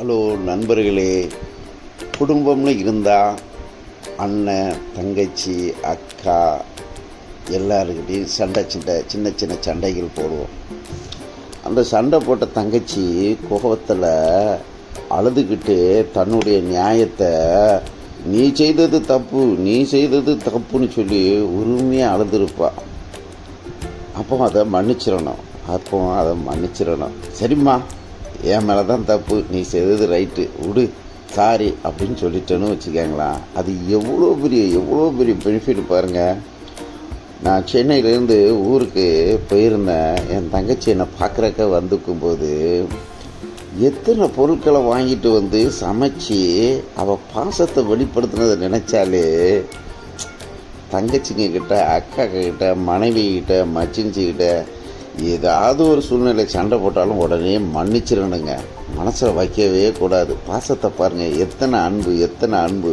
Hello நண்பர்களே, குடும்பம்னு இருந்தால் அண்ணன், தங்கச்சி, அக்கா எல்லாருக்கிட்டையும் சின்ன சின்ன சண்டைகள் போடுவோம். அந்த சண்டை போட்ட தங்கச்சி கோபத்தில் அழுதுகிட்டு தன்னுடைய நியாயத்தை நீ செய்தது தப்புன்னு சொல்லி உரிமையாக அழுதுருப்பா. அப்போ அதை மன்னிச்சிடணும். சரிம்மா, என் மேலே தான் தப்பு, நீ செய்தது ரைட்டு, விடு, சாரி அப்படின்னு சொல்லிட்டேன்னு வச்சுக்கோங்களா. அது எவ்வளோ பெரிய பெனிஃபிட் பாருங்கள். நான் சென்னையிலேருந்து ஊருக்கு போயிருந்தேன். என் தங்கச்சி என்னை பார்க்குறக்க வந்துக்கும்போது எத்தனை பொருட்களை வாங்கிட்டு வந்து சமைச்சு அவள் பாசத்தை வெளிப்படுத்தினதை நினச்சாலே தங்கச்சிங்க கிட்ட, அக்கா கிட்ட, மனைவி கிட்ட, மச்சிஞ்சிக்கிட்ட ஏதாவது ஒரு சூழ்நிலை சண்டை போட்டாலும் உடனே மன்னிச்சிடணுங்க. மனசில் வைக்கவே கூடாது. பாசத்தை பாருங்கள், எத்தனை அன்பு.